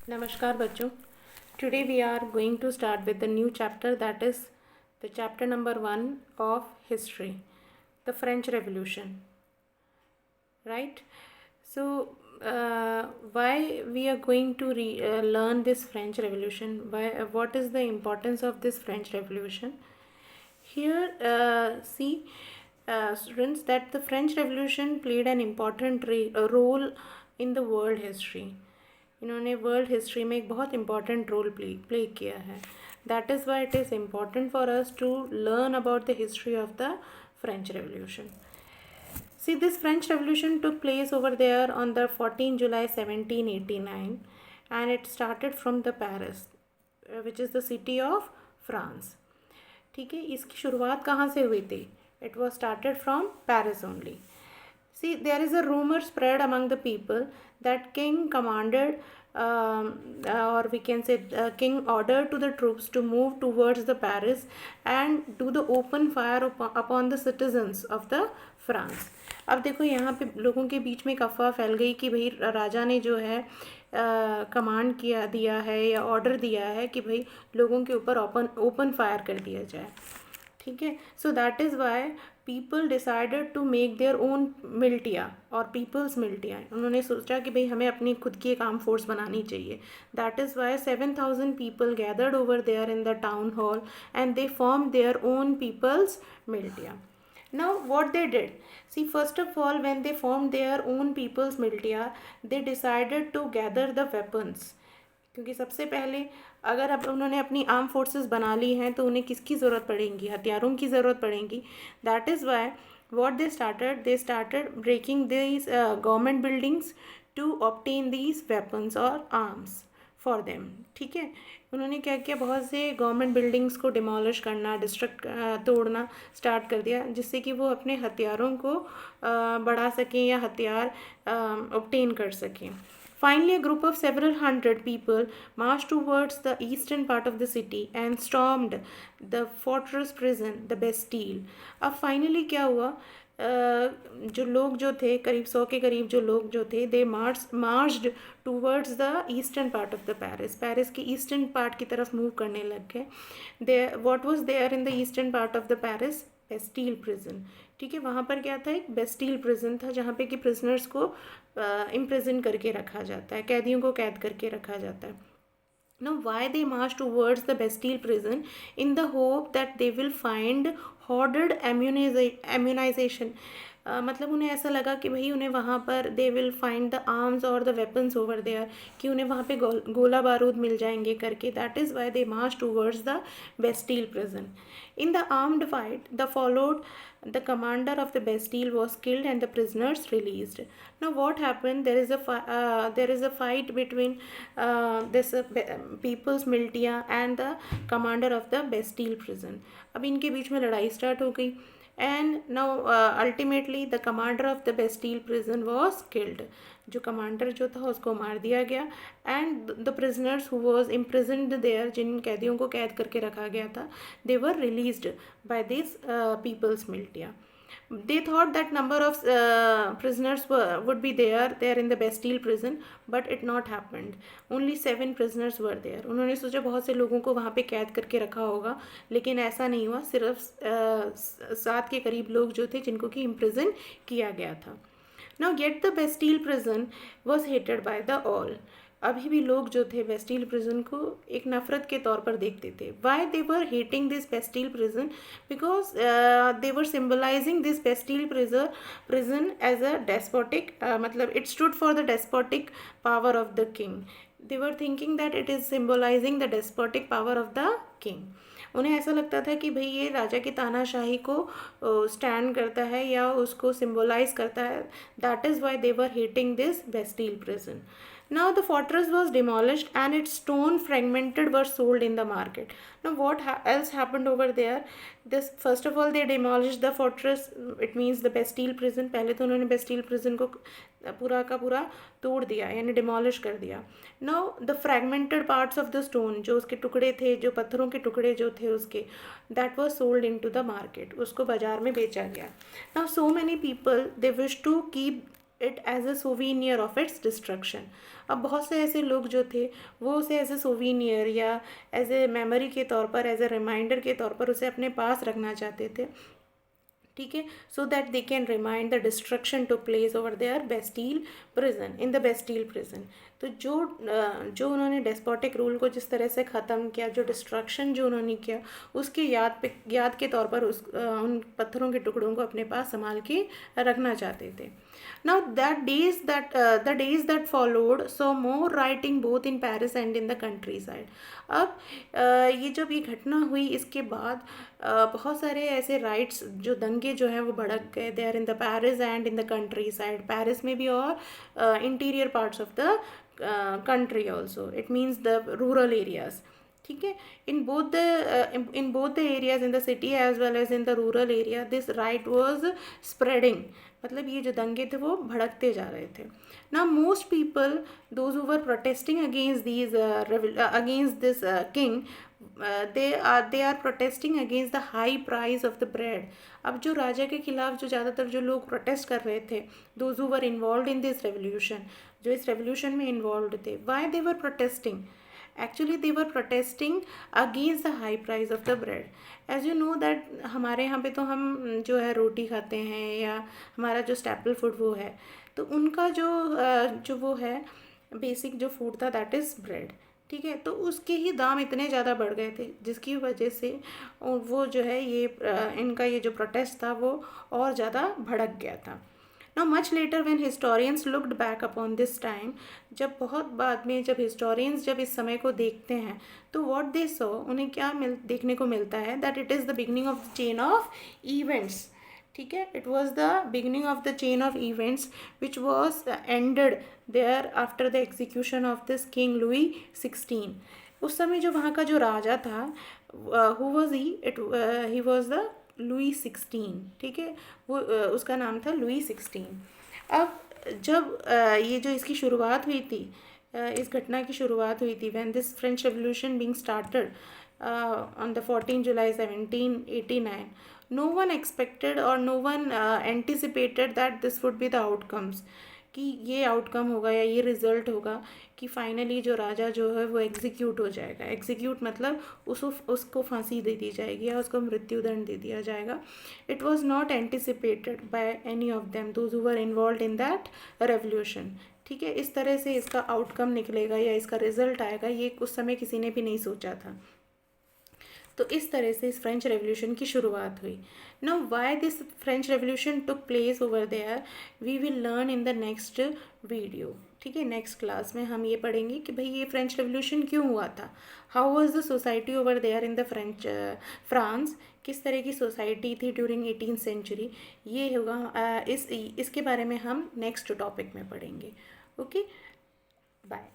Namaskar bachcho. Today we are going to start with the new chapter, that is the chapter number 1 of history, the French Revolution. Right? So why we are going to learn this French Revolution? What is the importance of this French Revolution? Here, see, students, that the French Revolution played an important role in the world history. इन्होंने world history में एक बहुत important role play किया है. That is why it is important for us to learn about the history of the French revolution. See, this French Revolution took place over there on the 14 July 1789, and it started from the Paris, which is the city of France. ठीक है, इसकी शुरुआत कहाँ से हुई थी? It was started from Paris only. See, there is a rumor spread among the people that king commanded, or we can say king ordered to the troops to move towards the Paris and do the open fire upon the citizens of the France. अब देखो यहाँ पे लोगों के बीच में एक अफवाह फैल गई कि भाई राजा ने जो है कमांड दिया है या ऑर्डर दिया है कि भाई लोगों के ऊपर ओपन फायर कर दिया जाए. ठीक है, so that is why people decided to make their own militia और पीपल्स मिलिटिया. उन्होंने सोचा कि भाई हमें अपनी खुद की एक आर्म फोर्स बनानी चाहिए. That is why 7,000 people gathered over there in the town hall and they form their own people's militia. Now what they did, see, first of all, when they formed their own people's militia, they decided to gather the weapons. क्योंकि सबसे पहले अगर अब उन्होंने अपनी arm forces बना ली हैं तो उन्हें किसकी ज़रूरत पड़ेगी? हथियारों की ज़रूरत पड़ेगी. That is why what they started breaking these government buildings to obtain these weapons और आर्म्स फॉर देम. ठीक है, उन्होंने क्या किया, बहुत से गवर्नमेंट बिल्डिंग्स को डिमोलिश करना, तोड़ना स्टार्ट कर दिया, जिससे कि वो अपने हथियारों को बढ़ा सकें या हथियार ऑब्टेन कर सकें. Finally, a group of several hundred people marched towards the eastern part of the city and stormed the fortress prison, the Bastille. अब finally क्या हुआ, जो लोग जो थे करीब 100 के करीब जो लोग जो थे they marched towards the eastern part of the Paris के ईस्टर्न पार्ट की तरफ मूव करने लग गए. They what was there in the eastern part of the Paris? Bastille prison. ठीक है, वहाँ पर क्या था, एक बेस्टील प्रिजन था जहाँ पे कि प्रिजनर्स को इम्प्रिजन करके रखा जाता है, कैदियों को कैद करके रखा जाता है. Now, why they marched towards the Bastille prison? In the hope that they will find hoarded ammunition. मतलब उन्हें ऐसा लगा कि भाई उन्हें वहाँ पर they will find the arms और द वेपन्स ओवर देयर, कि उन्हें वहाँ पे गोला बारूद मिल जाएंगे करके. That is why they March towards the Bastille prison. In the armed fight that followed, the commander of the Bastille was killed and the prisoners released. Now, what happened? There is a fight between this people's militia and the commander of the Bastille prison. अब इनके बीच में लड़ाई start हो गई. And now ultimately the commander of the Bastille prison was killed. जो commander जो था उसको मार दिया गया. And the prisoners who was imprisoned there, जिन कैदियों को कैद करके रखा गया था, they were released by this peoples militia. They thought that number of prisoners would be there in the Bastille prison, but it not happened. Only 7 prisoners were there. उन्होंने सोचा बहुत से लोगों को वहाँ पे कैद करके रखा होगा, लेकिन ऐसा नहीं हुआ. सिर्फ 7 के करीब लोग जो थे जिनको कि इम्प्रिजन किया गया था. Now, yet the Bastille prison was hated by the all. अभी भी लोग जो थे बेस्टील प्रिजन को एक नफ़रत के तौर पर देखते थे. Why they were hating this Bastille prison? Because they were symbolising this Bastille prison as a despotic, मतलब it stood for the despotic power of the king. They were thinking that it is symbolising the despotic power of the king. उन्हें ऐसा लगता था कि भाई ये राजा की तानाशाही को स्टैंड करता है या उसको सिम्बोलाइज करता है. That is Y they were hating this Bastille prison. Now the fortress was demolished and its stone fragmented were sold in the market. Now what else happened over there? This, first of all, they demolished the fortress. It means the Bastille prison. पहले तो उन्होंने Bastille prison को पूरा का पूरा तोड़ दिया, यानी डिमोलिश कर दिया. Now the fragmented parts of the stone, जो उसके टुकड़े थे, जो पत्थरों के टुकड़े जो थे उसके, that was sold into the market. उसको बाजार में बेचा गया. Now so many people, they wish to keep it as a souvenir of its destruction. अब बहुत से ऐसे लोग जो थे वो उसे एज ए सोवीनियर या एज ए मेमोरी के तौर पर, एज ए रिमाइंडर के तौर पर उसे अपने पास रखना चाहते थे, ठीक है, so that they can remind the destruction to place over there Bastille prison, in the Bastille prison. तो जो उन्होंने डेस्पोटिक रूल को जिस तरह से ख़त्म किया, जो डिस्ट्रक्शन जो उन्होंने किया, उसकी याद के तौर पर उन पत्थरों के टुकड़ों को अपने पास संभाल के रखना चाहते थे। Now the days that followed saw more rioting both in Paris and in the countryside. अब ये जब ये घटना हुई इसके बाद बहुत सारे ऐसे राइट्स जो दंगे जो हैं वो भड़क गए। They are in the Paris and in the countryside, Paris में भी और interior parts of the country also, it means the rural areas, ठीक है। In both the areas, in the city as well as in the rural area, this riot was spreading, मतलब ये जो दंगे थे वो भड़कते जा रहे थे। Now most people those who were protesting against this king, they are protesting against the high price of the bread. अब जो राजा के खिलाफ जो ज़्यादातर जो लोग प्रोटेस्ट कर रहे थे, those who were involve in this revolution, जो इस रेवोल्यूशन में इन्वॉल्व थे, why they were protesting? Actually they were protesting against the high price of the bread. As you know that हमारे यहाँ पे तो हम जो है रोटी खाते हैं या हमारा जो स्टेपल फूड वो है, तो उनका जो वो है बेसिक जो फूड था दैट इज़ ब्रेड, ठीक है। तो उसके ही दाम इतने ज़्यादा बढ़ गए थे जिसकी वजह से वो जो है ये इनका ये जो प्रोटेस्ट था वो और ज़्यादा भड़क गया था। Now much later when historians looked back upon this time, जब बहुत बाद में जब historians जब इस समय को देखते हैं तो what they saw, उन्हें क्या देखने को मिलता है, that it is the beginning of the chain of events, ठीक है। it was the beginning of the chain of events which was ended there after the execution of this King Louis XVI. उस समय जो वहाँ का जो राजा था, who was he? He was the Louis 16, ठीक है, वो उसका नाम था लुई 16। अब जब ये जो इसकी शुरुआत हुई थी, इस घटना की शुरुआत हुई थी, when this French revolution being started on the 14 July 1789, no one expected or no one anticipated that this would be the outcomes, कि ये आउटकम होगा या ये रिज़ल्ट होगा कि फाइनली जो राजा जो है वो एग्जीक्यूट हो जाएगा। एग्जीक्यूट मतलब उसको फांसी दे दी जाएगी या उसको मृत्युदंड दे दिया जाएगा। It was not anticipated by any of them those who were involved in that revolution, ठीक है। इस तरह से इसका आउटकम निकलेगा या इसका रिजल्ट आएगा, ये उस समय किसी ने भी नहीं सोचा था। तो इस तरह से इस फ्रेंच रेवोल्यूशन की शुरुआत हुई। Now why this French revolution took place over there, we will learn in the next video, ठीक है। नेक्स्ट क्लास में हम ये पढ़ेंगे कि भाई ये फ्रेंच रेवोल्यूशन क्यों हुआ था, how was the society over there in the France, किस तरह की सोसाइटी थी ड्यूरिंग 18th सेंचुरी, ये होगा इसके बारे में हम नेक्स्ट टॉपिक में पढ़ेंगे। Okay, bye.